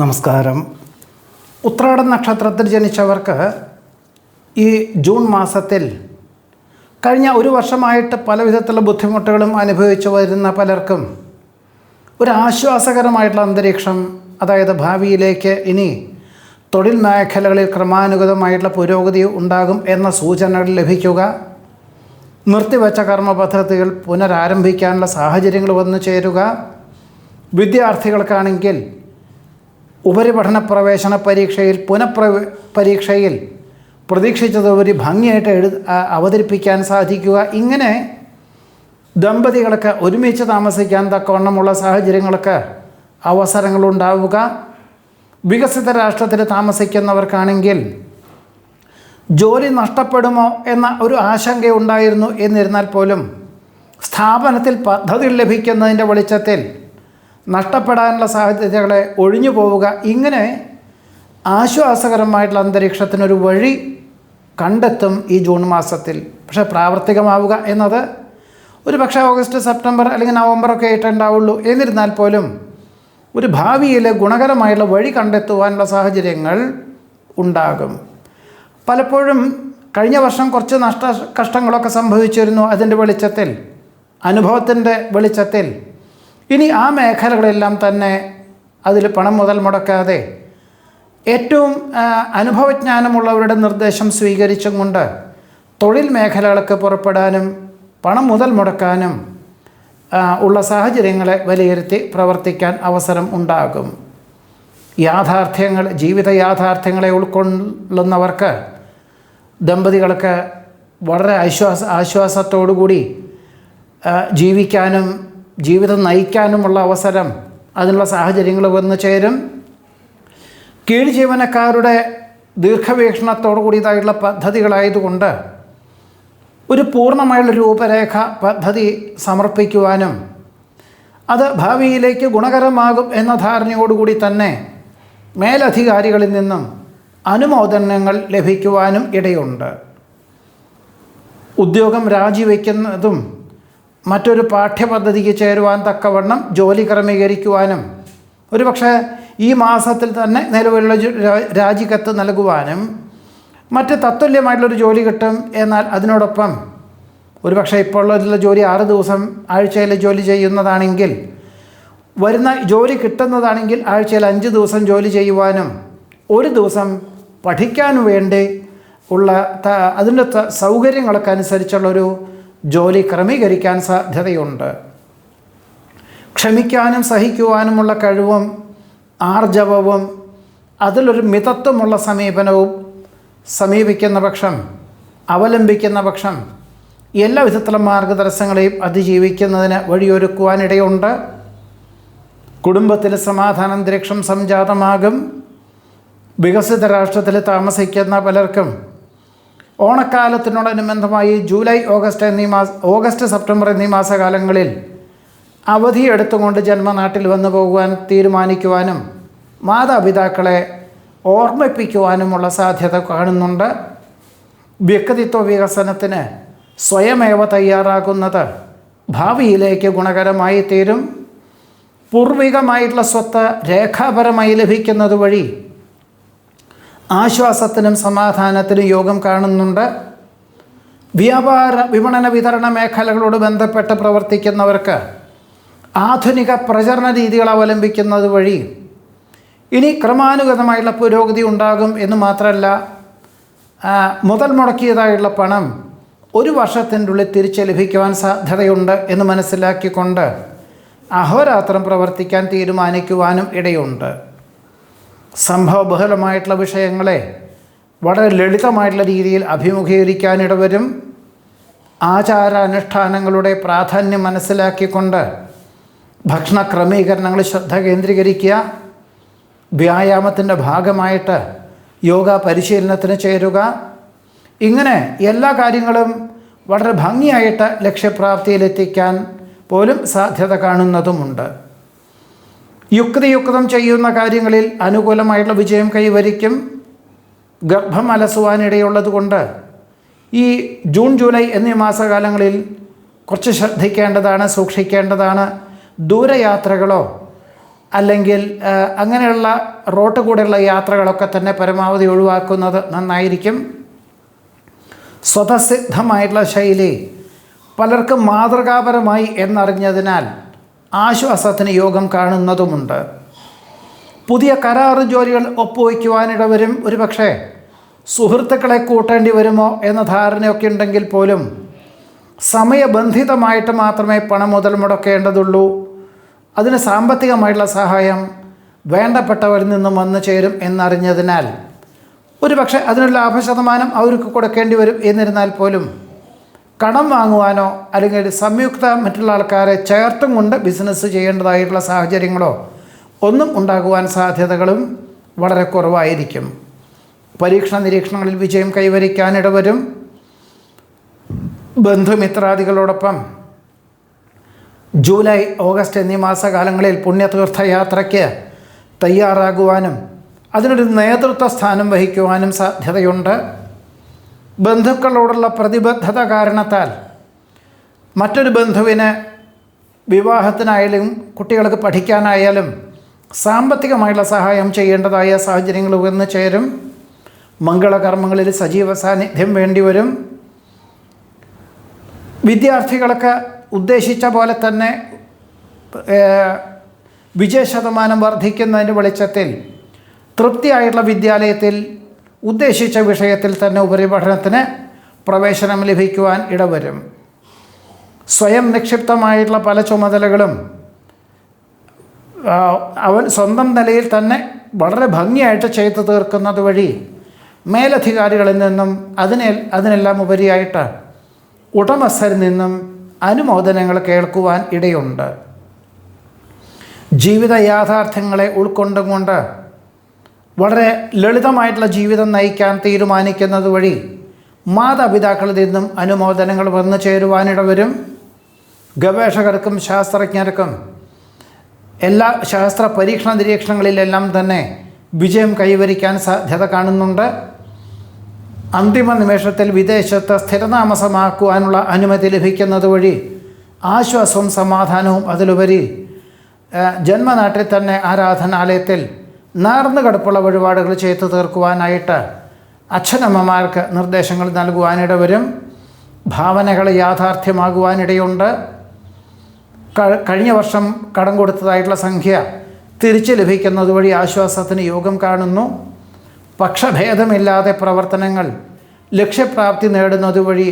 നമസ്കാരം. ഉത്രാടം നക്ഷത്രത്തിൽ ജനിച്ചവർക്ക് ഈ ജൂൺ മാസത്തിൽ കഴിഞ്ഞ ഒരു വർഷമായിട്ട് പല വിധത്തിലുള്ള ബുദ്ധിമുട്ടുകളും അനുഭവിച്ചു വരുന്ന പലർക്കും ഒരു ആശ്വാസകരമായിട്ടുള്ള അന്തരീക്ഷം, അതായത് ഭാവിയിലേക്ക് ഇനി തൊഴിൽ മേഖലകളിൽ ക്രമാനുഗതമായിട്ടുള്ള പുരോഗതി ഉണ്ടാകും എന്ന സൂചനകൾ ലഭിക്കുക, നിർത്തിവെച്ച കർമ്മ പദ്ധതികൾ പുനരാരംഭിക്കാനുള്ള സാഹചര്യങ്ങൾ വന്നു ചേരുക, വിദ്യാർത്ഥികൾക്കാണെങ്കിൽ ഉപരിപഠന പ്രവേശന പരീക്ഷയിൽ പരീക്ഷയിൽ പ്രതീക്ഷിച്ചതുപരി ഭംഗിയായിട്ട് അവതരിപ്പിക്കാൻ സാധിക്കുക, ഇങ്ങനെ ദമ്പതികൾക്ക് ഒരുമിച്ച് താമസിക്കാൻ തക്കവണ്ണമുള്ള സാഹചര്യങ്ങൾക്ക് അവസരങ്ങളുണ്ടാവുക. വികസിത രാഷ്ട്രത്തിൽ താമസിക്കുന്നവർക്കാണെങ്കിൽ ജോലി നഷ്ടപ്പെടുമോ എന്ന ഒരു ആശങ്കയുണ്ടായിരുന്നു. എന്നിരുന്നാൽ പോലും സ്ഥാപനത്തിൽ പദ്ധതികൾ ലഭിക്കുന്നതിൻ്റെ വെളിച്ചത്തിൽ നഷ്ടപ്പെടാനുള്ള സാധ്യതകളെ ഒഴിഞ്ഞു പോവുക, ഇങ്ങനെ ആശ്വാസകരമായിട്ടുള്ള അന്തരീക്ഷത്തിനൊരു വഴി കണ്ടെത്തും ഈ ജൂൺ മാസത്തിൽ. പക്ഷേ പ്രാവർത്തികമാവുക എന്നത് ഒരു പക്ഷേ ഓഗസ്റ്റ്, സെപ്റ്റംബർ അല്ലെങ്കിൽ നവംബറൊക്കെ ആയിട്ടുണ്ടാവുള്ളൂ. എന്നിരുന്നാൽ പോലും ഒരു ഭാവിയിൽ ഗുണകരമായിട്ടുള്ള വഴി കണ്ടെത്തുവാനുള്ള സാഹചര്യങ്ങൾ ഉണ്ടാകും. പലപ്പോഴും കഴിഞ്ഞ വർഷം കുറച്ച് കഷ്ടങ്ങളൊക്കെ സംഭവിച്ചിരുന്നു. അതിൻ്റെ വെളിച്ചത്തിൽ, അനുഭവത്തിൻ്റെ വെളിച്ചത്തിൽ ഇനി ആ മേഖലകളെല്ലാം തന്നെ അതിൽ പണം മുതൽ മുടക്കാതെ ഏറ്റവും അനുഭവജ്ഞാനമുള്ളവരുടെ നിർദ്ദേശം സ്വീകരിച്ചും കൊണ്ട് തൊഴിൽ മേഖലകൾക്ക് പുറപ്പെടാനും പണം മുതൽ മുടക്കാനും ഉള്ള സാഹചര്യങ്ങളെ വിലയിരുത്തി പ്രവർത്തിക്കാൻ അവസരം ഉണ്ടാകും. യാഥാർത്ഥ്യങ്ങൾ, ജീവിത യാഥാർത്ഥ്യങ്ങളെ ഉൾക്കൊള്ളുന്നവർക്ക്, ദമ്പതികൾക്ക് വളരെ ആശ്വാസത്തോടുകൂടി ജീവിക്കാനും ജീവിതം നയിക്കാനുമുള്ള അവസരം, അതിനുള്ള സാഹചര്യങ്ങൾ വന്നു ചേരും. കീഴ് ജീവനക്കാരുടെ ദീർഘവീക്ഷണത്തോടു കൂടിയതായിട്ടുള്ള പദ്ധതികളായതുകൊണ്ട് ഒരു പൂർണ്ണമായുള്ള രൂപരേഖ പദ്ധതി സമർപ്പിക്കുവാനും അത് ഭാവിയിലേക്ക് ഗുണകരമാകും എന്ന ധാരണയോടുകൂടി തന്നെ മേലധികാരികളിൽ നിന്നും അനുമോദനങ്ങൾ ലഭിക്കുവാനും ഇടയുണ്ട്. ഉദ്യോഗം രാജിവെക്കുന്നതും മറ്റൊരു പാഠ്യപദ്ധതിക്ക് ചേരുവാൻ തക്കവണ്ണം ജോലി ക്രമീകരിക്കുവാനും ഒരുപക്ഷെ ഈ മാസത്തിൽ തന്നെ നിലവിലുള്ള രാജിക്കത്ത് നൽകുവാനും മറ്റ് തത്തുല്യമായിട്ടുള്ളൊരു ജോലി കിട്ടും. എന്നാൽ അതിനോടൊപ്പം ഒരുപക്ഷെ ഇപ്പോൾ ഉള്ള ജോലി 6 ദിവസം ആഴ്ചയിൽ ജോലി ചെയ്യുന്നതാണെങ്കിൽ, വരുന്ന ജോലി കിട്ടുന്നതാണെങ്കിൽ ആഴ്ചയിൽ 5 ദിവസം ജോലി ചെയ്യുവാനും 1 ദിവസം പഠിക്കാനും വേണ്ടി ഉള്ള അതിൻ്റെ സൗകര്യങ്ങളൊക്കെ അനുസരിച്ചുള്ളൊരു ജോലി ക്രമീകരിക്കാൻ സാധ്യതയുണ്ട്. ക്ഷമിക്കാനും സഹിക്കുവാനുമുള്ള കഴിവും ആർജവവും അതിലൊരു മിതത്വമുള്ള സമീപനവും സമീപിക്കുന്ന പക്ഷം, അവലംബിക്കുന്ന പക്ഷം എല്ലാ വിധത്തിലുള്ള മാർഗതടസ്സങ്ങളെയും അതിജീവിക്കുന്നതിന് വഴിയൊരുക്കുവാനിടയുണ്ട്. കുടുംബത്തിൽ സമാധാനാന്തരീക്ഷം സംജാതമാകും. വികസിത രാഷ്ട്രത്തിൽ താമസിക്കുന്ന പലർക്കും ഓണക്കാലത്തിനോടനുബന്ധമായി ജൂലൈ, ഓഗസ്റ്റ്, സെപ്റ്റംബർ എന്നീ മാസകാലങ്ങളിൽ അവധിയെടുത്തുകൊണ്ട് ജന്മനാട്ടിൽ വന്നു പോകുവാൻ തീരുമാനിക്കുവാനും മാതാപിതാക്കളെ ഓർമ്മിപ്പിക്കുവാനുമുള്ള സാധ്യത കാണുന്നുണ്ട്. വ്യക്തിത്വ വികസനത്തിന് സ്വയമേവ തയ്യാറാകുന്നത് ഭാവിയിലേക്ക് ഗുണകരമായി തീരും. പൂർവികമായിട്ടുള്ള സ്വത്ത് രേഖാപരമായി ലഭിക്കുന്നത് വഴി ആശ്വാസത്തിനും സമാധാനത്തിനും യോഗം കാണുന്നുണ്ട്. വ്യാപാര, വിപണന, വിതരണ മേഖലകളോട് ബന്ധപ്പെട്ട് പ്രവർത്തിക്കുന്നവർക്ക് ആധുനിക പ്രചരണ രീതികൾ അവലംബിക്കുന്നത് വഴി ഇനി ക്രമാനുഗതമായുള്ള പുരോഗതി ഉണ്ടാകും. എന്ന് മാത്രമല്ല, മുതൽ മുടക്കിയതായുള്ള പണം 1 വർഷത്തിൻ്റെ ഉള്ളിൽ തിരിച്ച് ലഭിക്കുവാൻ സാധ്യതയുണ്ട് എന്ന് മനസ്സിലാക്കിക്കൊണ്ട് അഹോരാത്രം പ്രവർത്തിക്കാൻ തീരുമാനിക്കുവാനും ഇടയുണ്ട്. സംഭവബഹുലമായിട്ടുള്ള വിഷയങ്ങളെ വളരെ ലളിതമായിട്ടുള്ള രീതിയിൽ അഭിമുഖീകരിക്കാനിടവരും. ആചാരാനുഷ്ഠാനങ്ങളുടെ പ്രാധാന്യം മനസ്സിലാക്കിക്കൊണ്ട് ഭക്ഷണ ക്രമീകരണങ്ങളിൽ ശ്രദ്ധ കേന്ദ്രീകരിക്കുക. വ്യായാമത്തിൻ്റെ ഭാഗമായിട്ട് യോഗ പരിശീലനത്തിന് ചേരുക. ഇങ്ങനെ എല്ലാ കാര്യങ്ങളും വളരെ ഭംഗിയായിട്ട് ലക്ഷ്യപ്രാപ്തിയിലെത്തിക്കാൻ പോലും സാധ്യത കാണുന്നതുമുണ്ട്. യുക്തിയുക്തം ചെയ്യുന്ന കാര്യങ്ങളിൽ അനുകൂലമായിട്ടുള്ള വിജയം കൈവരിക്കും. ഗർഭം അലസുവാനിടയുള്ളതുകൊണ്ട് ഈ ജൂൺ, ജൂലൈ എന്നീ മാസകാലങ്ങളിൽ കുറച്ച് ശ്രദ്ധിക്കേണ്ടതാണ്, സൂക്ഷിക്കേണ്ടതാണ്. ദൂരയാത്രകളോ അല്ലെങ്കിൽ അങ്ങനെയുള്ള റോട്ട് കൂടെയുള്ള യാത്രകളൊക്കെ തന്നെ പരമാവധി ഒഴിവാക്കുന്നത് നന്നായിരിക്കും. സ്വതസിദ്ധമായിട്ടുള്ള ശൈലി പലർക്കും മാതൃകാപരമായി എന്നറിഞ്ഞതിനാൽ ആശ്വാസത്തിന് യോഗം കാണുന്നതുമുണ്ട്. പുതിയ കരാറ് ജോലികൾ ഒപ്പുവയ്ക്കുവാനിടവരും. ഒരുപക്ഷെ സുഹൃത്തുക്കളെ കൂട്ടേണ്ടി വരുമോ എന്ന ധാരണയൊക്കെ ഉണ്ടെങ്കിൽ പോലും സമയബന്ധിതമായിട്ട് മാത്രമേ പണം മുതൽ മുടക്കേണ്ടതുള്ളൂ. അതിന് സാമ്പത്തികമായിട്ടുള്ള സഹായം വേണ്ടപ്പെട്ടവരിൽ നിന്നും വന്നു ചേരും എന്നറിഞ്ഞതിനാൽ ഒരുപക്ഷെ അതിനുള്ള ലാഭശതമാനം അവർക്ക് കൊടുക്കേണ്ടി വരും. എന്നിരുന്നാൽ പോലും കടം വാങ്ങുവാനോ അല്ലെങ്കിൽ സംയുക്ത മറ്റുള്ള ആൾക്കാരെ ചേർത്തും കൊണ്ട് ബിസിനസ് ചെയ്യേണ്ടതായിട്ടുള്ള സാഹചര്യങ്ങളോ ഒന്നും ഉണ്ടാകുവാൻ സാധ്യതകളും വളരെ കുറവായിരിക്കും. പരീക്ഷണ നിരീക്ഷണങ്ങളിൽ വിജയം കൈവരിക്കാനിടവരും. ബന്ധുമിത്രാദികളോടൊപ്പം ജൂലൈ, ഓഗസ്റ്റ് എന്നീ മാസകാലങ്ങളിൽ പുണ്യതീർത്ഥയാത്രയ്ക്ക് തയ്യാറാകുവാനും അതിനൊരു നേതൃത്വ സ്ഥാനം വഹിക്കുവാനും സാധ്യതയുണ്ട്. ബന്ധുക്കളോടുള്ള പ്രതിബദ്ധത കാരണത്താൽ മറ്റൊരു ബന്ധുവിന് വിവാഹത്തിനായാലും കുട്ടികൾക്ക് പഠിക്കാനായാലും സാമ്പത്തികമായുള്ള സഹായം ചെയ്യേണ്ടതായ സാഹചര്യങ്ങൾ വന്നു ചേരും. മംഗളകർമ്മങ്ങളിൽ സജീവ സാന്നിധ്യം വേണ്ടിവരും. വിദ്യാർത്ഥികൾക്ക് ഉദ്ദേശിച്ച പോലെ തന്നെ വിജയശതമാനം വർദ്ധിക്കുന്നതിൻ്റെ വെളിച്ചത്തിൽ തൃപ്തിയായിട്ടുള്ള വിദ്യാലയത്തിൽ ഉദ്ദേശിച്ച വിഷയത്തിൽ തന്നെ ഉപരിപഠനത്തിന് പ്രവേശനം ലഭിക്കുവാൻ ഇടവരും. സ്വയം നിക്ഷിപ്തമായിട്ടുള്ള പല ചുമതലകളും അവൻ സ്വന്തം നിലയിൽ തന്നെ വളരെ ഭംഗിയായിട്ട് ചെയ്തു തീർക്കുന്നത് വഴി മേലധികാരികളിൽ നിന്നും അതിനെല്ലാം ഉപരിയായിട്ട് ഉടമസ്ഥരിൽ നിന്നും അനുമോദനങ്ങൾ കേൾക്കുവാൻ ഇടയുണ്ട്. ജീവിത യാഥാർത്ഥ്യങ്ങളെ ഉൾക്കൊണ്ടുകൊണ്ട് വളരെ ലളിതമായിട്ടുള്ള ജീവിതം നയിക്കാൻ തീരുമാനിക്കുന്നത് വഴി മാതാപിതാക്കളിൽ നിന്നും അനുമോദനങ്ങൾ വന്നു ചേരുവാനിടവരും. ഗവേഷകർക്കും ശാസ്ത്രജ്ഞർക്കും എല്ലാ ശാസ്ത്ര പരീക്ഷണ നിരീക്ഷണങ്ങളിലെല്ലാം തന്നെ വിജയം കൈവരിക്കാൻ സാധ്യത കാണുന്നുണ്ട്. അന്തിമ നിമിഷത്തിൽ വിദേശത്ത് സ്ഥിരതാമസമാക്കുവാനുള്ള അനുമതി ലഭിക്കുന്നത് വഴി ആശ്വാസവും സമാധാനവും അതിലുപരി ജന്മനാട്ടിൽ തന്നെ ആരാധനാലയത്തിൽ നേർന്നു കിടപ്പുള്ള വഴിപാടുകൾ ചെയ്തു തീർക്കുവാനായിട്ട് അച്ഛനമ്മമാർക്ക് നിർദ്ദേശങ്ങൾ നൽകുവാനിടവരും. ഭാവനകൾ യാഥാർത്ഥ്യമാകുവാനിടയുണ്ട്. കഴിഞ്ഞ വർഷം കടം കൊടുത്തതായിട്ടുള്ള സംഖ്യ തിരിച്ചു ലഭിക്കുന്നത് വഴി ആശ്വാസത്തിന് യോഗം കാണുന്നു. പക്ഷഭേദമില്ലാതെ പ്രവർത്തനങ്ങൾ ലക്ഷ്യപ്രാപ്തി നേടുന്നത് വഴി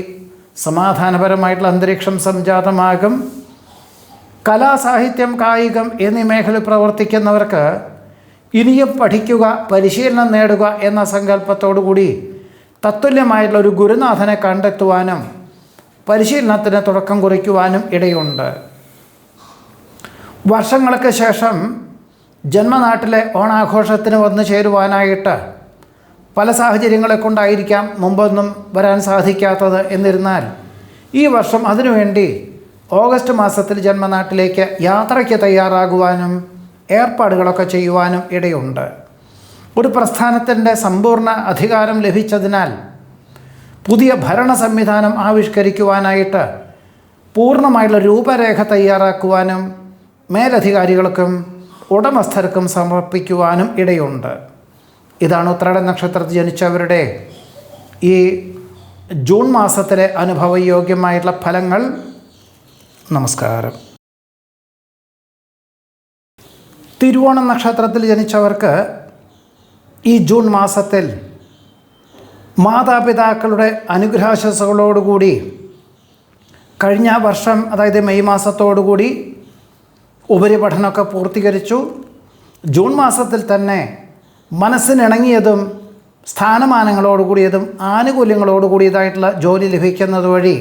സമാധാനപരമായിട്ടുള്ള അന്തരീക്ഷം സംജാതമാകും. കലാ, സാഹിത്യം, കായികം എന്നീ മേഖലയിൽ പ്രവർത്തിക്കുന്നവർക്ക് ഇനിയും പഠിക്കുക, പരിശീലനം നേടുക എന്ന സങ്കല്പത്തോടു കൂടി തത്തുല്യമായിട്ടുള്ള ഒരു ഗുരുനാഥനെ കണ്ടെത്തുവാനും പരിശീലനത്തിന് തുടക്കം കുറിക്കുവാനും ഇടയുണ്ട്. വർഷങ്ങൾക്ക് ശേഷം ജന്മനാട്ടിലെ ഓണാഘോഷത്തിന് വന്നു ചേരുവാനായിട്ട് പല സാഹചര്യങ്ങളെ കൊണ്ടായിരിക്കാം മുമ്പൊന്നും വരാൻ സാധിക്കാത്തത്. എന്നിരുന്നാൽ ഈ വർഷം അതിനുവേണ്ടി ഓഗസ്റ്റ് മാസത്തിൽ ജന്മനാട്ടിലേക്ക് യാത്രയ്ക്ക് തയ്യാറാകുവാനും ഏർപ്പാടുകളൊക്കെ ചെയ്യുവാനും ഇടയുണ്ട്. ഒരു പ്രസ്ഥാനത്തിൻ്റെ സമ്പൂർണ്ണ അധികാരം ലഭിച്ചതിനാൽ പുതിയ ഭരണ സംവിധാനം ആവിഷ്കരിക്കുവാനായിട്ട് പൂർണ്ണമായിട്ടുള്ള രൂപരേഖ തയ്യാറാക്കുവാനും മേലധികാരികൾക്കും ഉടമസ്ഥർക്കും സമർപ്പിക്കുവാനും ഇടയുണ്ട്. ഇതാണ് ഉത്രാട നക്ഷത്രത്തിൽ ജനിച്ചവരുടെ ഈ ജൂൺ മാസത്തിലെ അനുഭവയോഗ്യമായിട്ടുള്ള ഫലങ്ങൾ. നമസ്കാരം. തിരുവോണം നക്ഷത്രത്തിൽ ജനിച്ചവർക്ക് ഈ ജൂൺ മാസത്തിൽ മാതാപിതാക്കളുടെ അനുഗ്രഹാശസ്സുകളോടുകൂടി കഴിഞ്ഞ വർഷം, അതായത് മെയ് മാസത്തോടുകൂടി ഉപരിപഠനമൊക്കെ പൂർത്തീകരിച്ചു. ജൂൺ മാസത്തിൽ തന്നെ മനസ്സിനിണങ്ങിയതും സ്ഥാനമാനങ്ങളോടുകൂടിയതും ആനുകൂല്യങ്ങളോടുകൂടിയതായിട്ടുള്ള ജോലി ലഭിക്കുന്നത് വഴി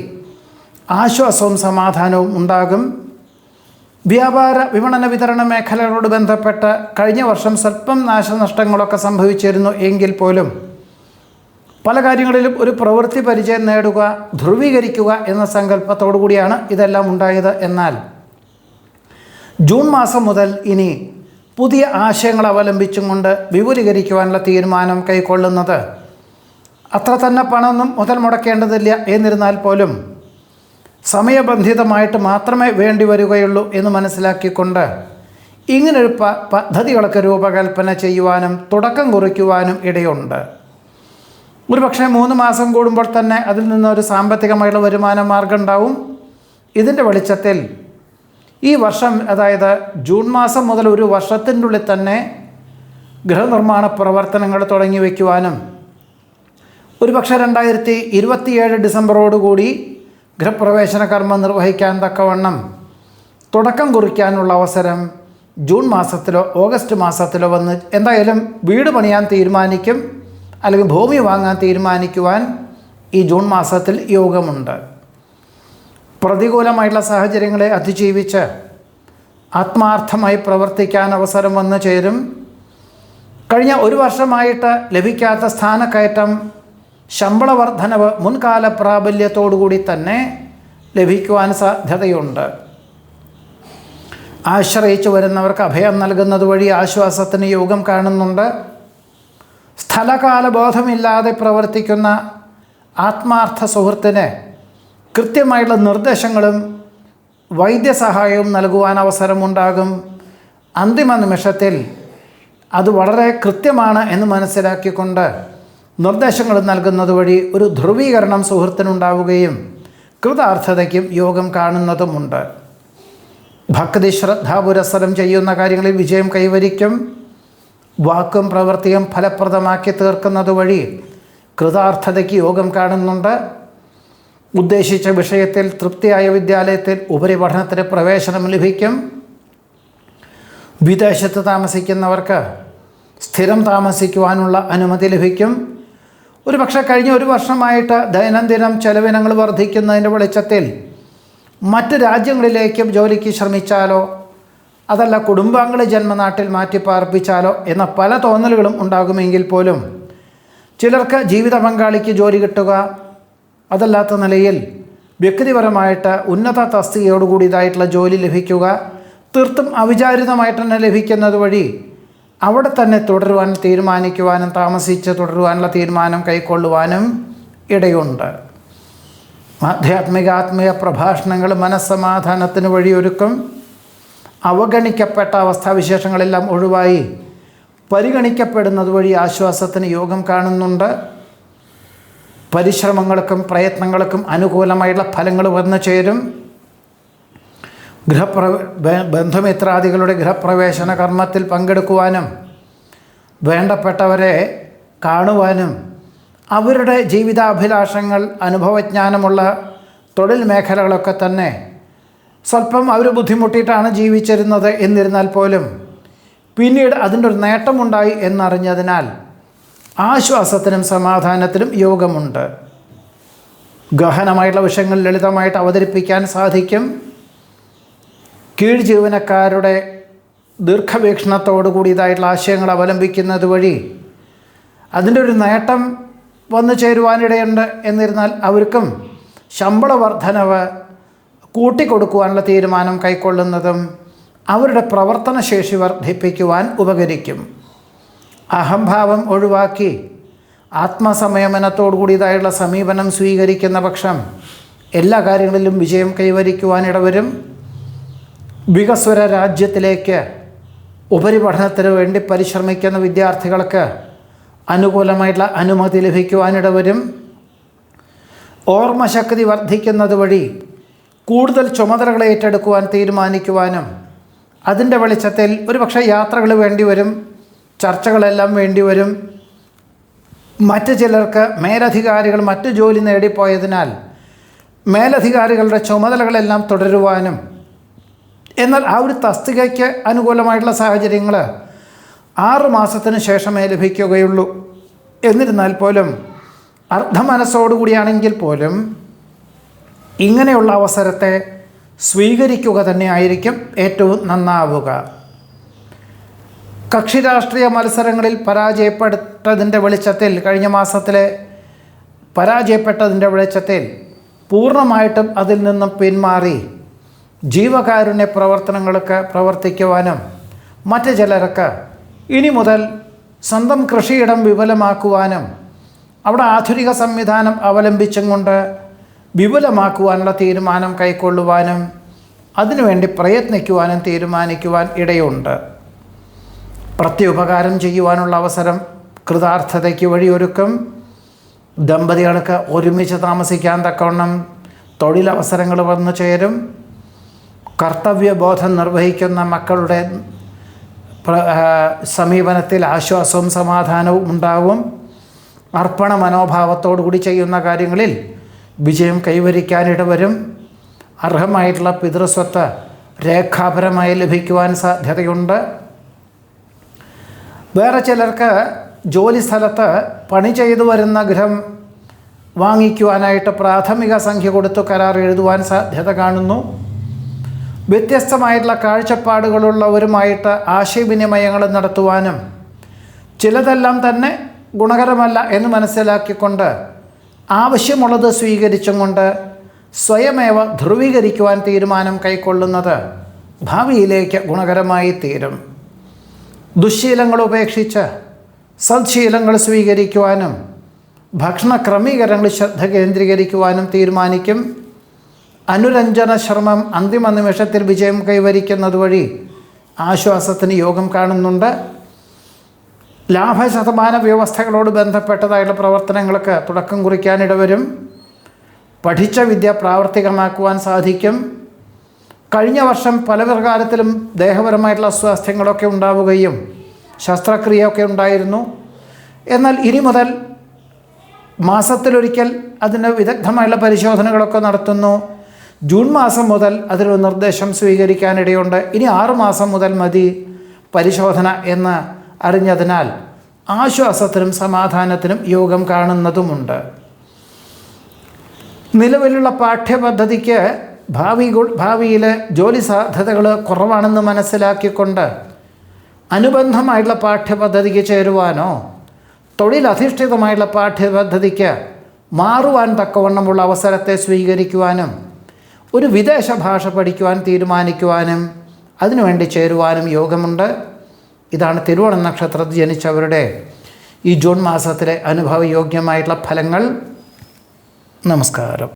ആശ്വാസവും സമാധാനവും ഉണ്ടാകും. വ്യാപാര, വിപണന, വിതരണ മേഖലകളോട് ബന്ധപ്പെട്ട് കഴിഞ്ഞ വർഷം സ്വല്പം നാശനഷ്ടങ്ങളൊക്കെ സംഭവിച്ചിരുന്നു എങ്കിൽ പോലും പല കാര്യങ്ങളിലും ഒരു പ്രവൃത്തി പരിചയം നേടുക, ധ്രുവീകരിക്കുക എന്ന സങ്കല്പത്തോടു കൂടിയാണ് ഇതെല്ലാം ഉണ്ടായത്. എന്നാൽ ജൂൺ മാസം മുതൽ ഇനി പുതിയ ആശയങ്ങൾ അവലംബിച്ചും കൊണ്ട് വിപുലീകരിക്കുവാനുള്ള തീരുമാനം കൈക്കൊള്ളുന്നത് അത്ര തന്നെ പണമൊന്നും മുതൽ മുടക്കേണ്ടതില്ല. എന്നിരുന്നാൽ പോലും സമയബന്ധിതമായിട്ട് മാത്രമേ വേണ്ടി വരികയുള്ളൂ എന്ന് മനസ്സിലാക്കിക്കൊണ്ട് ഇങ്ങനൊരു പദ്ധതികളൊക്കെ രൂപകൽപ്പന ചെയ്യുവാനും തുടക്കം കുറിക്കുവാനും ഇടയുണ്ട്. ഒരുപക്ഷെ 3 മാസം കൂടുമ്പോൾ തന്നെ അതിൽ നിന്നൊരു സാമ്പത്തികമായിട്ടുള്ള വരുമാന മാർഗം ഉണ്ടാവും. ഇതിൻ്റെ വെളിച്ചത്തിൽ ഈ വർഷം, അതായത് ജൂൺ മാസം മുതൽ ഒരു വർഷത്തിൻ്റെ ഉള്ളിൽ തന്നെ ഗൃഹനിർമ്മാണ പ്രവർത്തനങ്ങൾ തുടങ്ങി വയ്ക്കുവാനും ഒരുപക്ഷെ 2027 ഡിസംബറോടുകൂടി ഗൃഹപ്രവേശന കർമ്മം നിർവഹിക്കാൻ തക്കവണ്ണം തുടക്കം കുറിക്കാനുള്ള അവസരം ജൂൺ മാസത്തിലോ ഓഗസ്റ്റ് മാസത്തിലോ വന്ന് എന്തായാലും വീട് പണിയാൻ തീരുമാനിക്കും, അല്ലെങ്കിൽ ഭൂമി വാങ്ങാൻ തീരുമാനിക്കുവാൻ ഈ ജൂൺ മാസത്തിൽ യോഗമുണ്ട്. പ്രതികൂലമായിട്ടുള്ള സാഹചര്യങ്ങളെ അതിജീവിച്ച് ആത്മാർത്ഥമായി പ്രവർത്തിക്കാൻ അവസരം വന്നു ചേരും. കഴിഞ്ഞ ഒരു വർഷമായിട്ട് ലഭിക്കാത്ത സ്ഥാനക്കയറ്റം, ശമ്പള വർധനവ് മുൻകാല പ്രാബല്യത്തോടുകൂടി തന്നെ ലഭിക്കുവാൻ സാധ്യതയുണ്ട്. ആശ്രയിച്ചു വരുന്നവർക്ക് അഭയം നൽകുന്നത് വഴി ആശ്വാസത്തിന് യോഗം കാണുന്നുണ്ട്. സ്ഥലകാല ബോധമില്ലാതെ പ്രവർത്തിക്കുന്ന ആത്മാർത്ഥ സുഹൃത്തിന് കൃത്യമായിട്ടുള്ള നിർദ്ദേശങ്ങളും വൈദ്യസഹായവും നൽകുവാൻ അവസരമുണ്ടാകും. അന്തിമ നിമിഷത്തിൽ അത് വളരെ കൃത്യമാണ് എന്ന് മനസ്സിലാക്കിക്കൊണ്ട് നിർദ്ദേശങ്ങൾ നൽകുന്നത് വഴി ഒരു ധ്രുവീകരണം സുഹൃത്തിനുണ്ടാവുകയും കൃതാർത്ഥതയ്ക്കും യോഗം കാണുന്നതുമുണ്ട്. ഭക്തി ശ്രദ്ധാപുരസ്സരം ചെയ്യുന്ന കാര്യങ്ങളിൽ വിജയം കൈവരിക്കും. വാക്കും പ്രവൃത്തിയും ഫലപ്രദമാക്കി തീർക്കുന്നത് വഴി കൃതാർത്ഥതയ്ക്ക് യോഗം കാണുന്നുണ്ട്. ഉദ്ദേശിച്ച വിഷയത്തിൽ തൃപ്തിയായ വിദ്യാലയത്തിൽ ഉപരിപഠനത്തിന് പ്രവേശനം ലഭിക്കും. വിദേശത്ത് താമസിക്കുന്നവർക്ക് സ്ഥിരം താമസിക്കുവാനുള്ള അനുമതി ലഭിക്കും. ഒരുപക്ഷെ കഴിഞ്ഞ ഒരു വർഷമായിട്ട് ദൈനംദിനം ചെലവിനങ്ങൾ വർദ്ധിക്കുന്നതിൻ്റെ വെളിച്ചത്തിൽ മറ്റ് രാജ്യങ്ങളിലേക്കും ജോലിക്ക് ശ്രമിച്ചാലോ അതല്ല കുടുംബാംഗങ്ങളെ ജന്മനാട്ടിൽ മാറ്റി പാർപ്പിച്ചാലോ എന്ന പല തോന്നലുകളും ഉണ്ടാകുമെങ്കിൽ പോലും ചിലർക്ക് ജീവിത പങ്കാളിക്ക് ജോലി കിട്ടുക, അതല്ലാത്ത നിലയിൽ വ്യക്തിപരമായിട്ട് ഉന്നത തസ്തികയോടുകൂടിയതായിട്ടുള്ള ജോലി ലഭിക്കുക, തീർത്തും അവിചാരിതമായിട്ട് തന്നെ ലഭിക്കുന്നത് വഴി അവിടെ തന്നെ തുടരുവാൻ തീരുമാനിക്കുവാനും താമസിച്ച് തുടരുവാനുള്ള തീരുമാനം കൈക്കൊള്ളുവാനും ഇടയുണ്ട്. ആധ്യാത്മിക പ്രഭാഷണങ്ങൾ മനസ്സമാധാനത്തിന് വഴിയൊരുക്കും. അവഗണിക്കപ്പെട്ട അവസ്ഥാവിശേഷങ്ങളെല്ലാം ഒഴിവായി പരിഗണിക്കപ്പെടുന്നത് വഴി ആശ്വാസത്തിന് യോഗം കാണുന്നുണ്ട്. പരിശ്രമങ്ങൾക്കും പ്രയത്നങ്ങൾക്കും അനുകൂലമായുള്ള ഫലങ്ങൾ വന്നു ചേരും. ബന്ധുമിത്രാദികളുടെ ഗൃഹപ്രവേശന കർമ്മത്തിൽ പങ്കെടുക്കുവാനും വേണ്ടപ്പെട്ടവരെ കാണുവാനും അവരുടെ ജീവിതാഭിലാഷങ്ങൾ, അനുഭവജ്ഞാനമുള്ള തൊഴിൽ മേഖലകളൊക്കെ തന്നെ സ്വല്പം അവർ ബുദ്ധിമുട്ടിയിട്ടാണ് ജീവിച്ചിരുന്നത് എന്നിരുന്നാൽ പോലും പിന്നീട് അതിൻ്റെ ഒരു നേട്ടമുണ്ടായി എന്നറിഞ്ഞതിനാൽ ആശ്വാസത്തിനും സമാധാനത്തിനും യോഗമുണ്ട്. ഗഹനമായിട്ടുള്ള വിഷയങ്ങൾ ലളിതമായിട്ട് അവതരിപ്പിക്കാൻ സാധിക്കും. കീഴ് ജീവനക്കാരുടെ ദീർഘവീക്ഷണത്തോടു കൂടിയതായിട്ടുള്ള ആശയങ്ങൾ അവലംബിക്കുന്നത് വഴി അതിൻ്റെ ഒരു നേട്ടം വന്നു ചേരുവാനിടയുണ്ട്. എന്നിരുന്നാൽ അവർക്കും ശമ്പള വർധനവ് കൂട്ടിക്കൊടുക്കുവാനുള്ള തീരുമാനം കൈക്കൊള്ളുന്നതും അവരുടെ പ്രവർത്തനശേഷി വർദ്ധിപ്പിക്കുവാൻ ഉപകരിക്കും. അഹംഭാവം ഒഴിവാക്കി ആത്മസംയമനത്തോടു കൂടിയതായുള്ള സമീപനം സ്വീകരിക്കുന്ന പക്ഷം എല്ലാ കാര്യങ്ങളിലും വിജയം കൈവരിക്കുവാനിടവരും. വികസ്വര രാജ്യത്തിലേക്ക് ഉപരിപഠനത്തിന് വേണ്ടി പരിശ്രമിക്കുന്ന വിദ്യാർത്ഥികൾക്ക് അനുകൂലമായിട്ടുള്ള അനുമതി ലഭിക്കുവാനിടവരും. ഓർമ്മശക്തി വർദ്ധിക്കുന്നത് വഴി കൂടുതൽ ചുമതലകൾ ഏറ്റെടുക്കുവാൻ തീരുമാനിക്കുവാനും അതിൻ്റെ വെളിച്ചത്തിൽ ഒരുപക്ഷെ യാത്രകൾ വേണ്ടിവരും, ചർച്ചകളെല്ലാം വേണ്ടിവരും. മറ്റ് ചിലർക്ക് മേലധികാരികൾ മറ്റ് ജോലി നേടിപ്പോയതിനാൽ മേലധികാരികളുടെ ചുമതലകളെല്ലാം തുടരുവാനും, എന്നാൽ ആ ഒരു തസ്തികയ്ക്ക് അനുകൂലമായിട്ടുള്ള സാഹചര്യങ്ങൾ 6 മാസത്തിന് ശേഷമേ ലഭിക്കുകയുള്ളൂ. എന്നിരുന്നാൽ പോലും അർദ്ധമനസ്സോടുകൂടിയാണെങ്കിൽ പോലും ഇങ്ങനെയുള്ള അവസരത്തെ സ്വീകരിക്കുക തന്നെയായിരിക്കും ഏറ്റവും നന്നാവുക. കക്ഷി രാഷ്ട്രീയ മത്സരങ്ങളിൽ പരാജയപ്പെട്ടതിൻ്റെ വെളിച്ചത്തിൽ, കഴിഞ്ഞ മാസത്തിലെ പരാജയപ്പെട്ടതിൻ്റെ വെളിച്ചത്തിൽ പൂർണ്ണമായിട്ടും അതിൽ നിന്നും പിന്മാറി ജീവകാരുണ്യ പ്രവർത്തനങ്ങൾക്ക് പ്രവർത്തിക്കുവാനും മറ്റ് ചിലർക്ക് ഇനി മുതൽ സ്വന്തം കൃഷിയിടം വിപുലമാക്കുവാനും അവിടെ ആധുനിക സംവിധാനം അവലംബിച്ചും കൊണ്ട് വിപുലമാക്കുവാനുള്ള തീരുമാനം കൈക്കൊള്ളുവാനും അതിനുവേണ്ടി പ്രയത്നിക്കുവാനും തീരുമാനിക്കുവാൻ ഇടയുണ്ട്. പ്രത്യുപകാരം ചെയ്യുവാനുള്ള അവസരം കൃതാർത്ഥതയ്ക്ക് വഴിയൊരുക്കും. ദമ്പതികൾക്ക് ഒരുമിച്ച് താമസിക്കാൻ തക്കവണ്ണം തൊഴിലവസരങ്ങൾ വന്നു ചേരും. കർത്തവ്യബോധം നിർവഹിക്കുന്ന മക്കളുടെ സമീപനത്തിൽ ആശ്വാസവും സമാധാനവും ഉണ്ടാകും. അർപ്പണ മനോഭാവത്തോടു കൂടി ചെയ്യുന്ന കാര്യങ്ങളിൽ വിജയം കൈവരിക്കാനിടവരും. അർഹമായിട്ടുള്ള പിതൃസ്വത്ത് രേഖാപരമായി ലഭിക്കുവാൻ സാധ്യതയുണ്ട്. വേറെ ചിലർക്ക് ജോലി സ്ഥലത്ത് പണി ചെയ്തു വരുന്ന ഗൃഹം വാങ്ങിക്കുവാനായിട്ട് പ്രാഥമിക സംഖ്യ കൊടുത്തു കരാർ എഴുതുവാൻ സാധ്യത കാണുന്നു. വ്യത്യസ്തമായിട്ടുള്ള കാഴ്ചപ്പാടുകളുള്ളവരുമായിട്ട് ആശയവിനിമയങ്ങൾ നടത്തുവാനും ചിലതെല്ലാം തന്നെ ഗുണകരമല്ല എന്ന് മനസ്സിലാക്കിക്കൊണ്ട് ആവശ്യമുള്ളത് സ്വീകരിച്ചും കൊണ്ട് സ്വയമേവ ധ്രുവീകരിക്കുവാൻ തീരുമാനം കൈക്കൊള്ളുന്നത് ഭാവിയിലേക്ക് ഗുണകരമായി തീരും. ദുശ്ശീലങ്ങൾ ഉപേക്ഷിച്ച് സദ്ശീലങ്ങൾ സ്വീകരിക്കുവാനും ഭക്ഷണ ക്രമീകരണങ്ങളിൽ ശ്രദ്ധ കേന്ദ്രീകരിക്കുവാനും തീരുമാനിക്കും. അനുരഞ്ജന ശ്രമം അന്തിമ നിമിഷത്തിൽ വിജയം കൈവരിക്കുന്നത് വഴി ആശ്വാസത്തിന് യോഗം കാണുന്നുണ്ട്. ലാഭശതമാന വ്യവസ്ഥകളോട് ബന്ധപ്പെട്ടതായുള്ള പ്രവർത്തനങ്ങൾക്ക് തുടക്കം കുറിക്കാനിടവരും. പഠിച്ച വിദ്യ പ്രാവർത്തികമാക്കുവാൻ സാധിക്കും. കഴിഞ്ഞ വർഷം പല പ്രകാരത്തിലും ദേഹപരമായിട്ടുള്ള അസ്വാസ്ഥ്യങ്ങളൊക്കെ ഉണ്ടാവുകയും ശസ്ത്രക്രിയയൊക്കെ ഉണ്ടായിരുന്നു. എന്നാൽ ഇനി മുതൽ മാസത്തിലൊരിക്കൽ അതിന് വിദഗ്ധമായുള്ള പരിശോധനകളൊക്കെ നടത്തുന്നു. ജൂൺ മാസം മുതൽ അതിലൊരു നിർദ്ദേശം സ്വീകരിക്കാനിടയുണ്ട്. ഇനി 6 മാസം മുതൽ മതി പരിശോധന എന്ന് അറിഞ്ഞതിനാൽ ആശ്വാസത്തിനും സമാധാനത്തിനും യോഗം കാണുന്നതുമുണ്ട്. നിലവിലുള്ള പാഠ്യപദ്ധതിക്ക് ഭാവിയിൽ ജോലി സാധ്യതകൾ കുറവാണെന്ന് മനസ്സിലാക്കിക്കൊണ്ട് അനുബന്ധമായിട്ടുള്ള പാഠ്യപദ്ധതിക്ക് ചേരുവാനോ തൊഴിലധിഷ്ഠിതമായിട്ടുള്ള പാഠ്യപദ്ധതിക്ക് മാറുവാൻ തക്കവണ്ണമുള്ള അവസരത്തെ സ്വീകരിക്കുവാനും ഒരു വിദേശ ഭാഷ പഠിക്കുവാൻ തീരുമാനിക്കുവാനും അതിനുവേണ്ടി ചേരുവാനും യോഗമുണ്ട്. ഇതാണ് തിരുവോണം നക്ഷത്രത്തിൽ ജനിച്ചവരുടെ ഈ ജൂൺ മാസത്തിലെ അനുഭവയോഗ്യമായിട്ടുള്ള ഫലങ്ങൾ. നമസ്കാരം.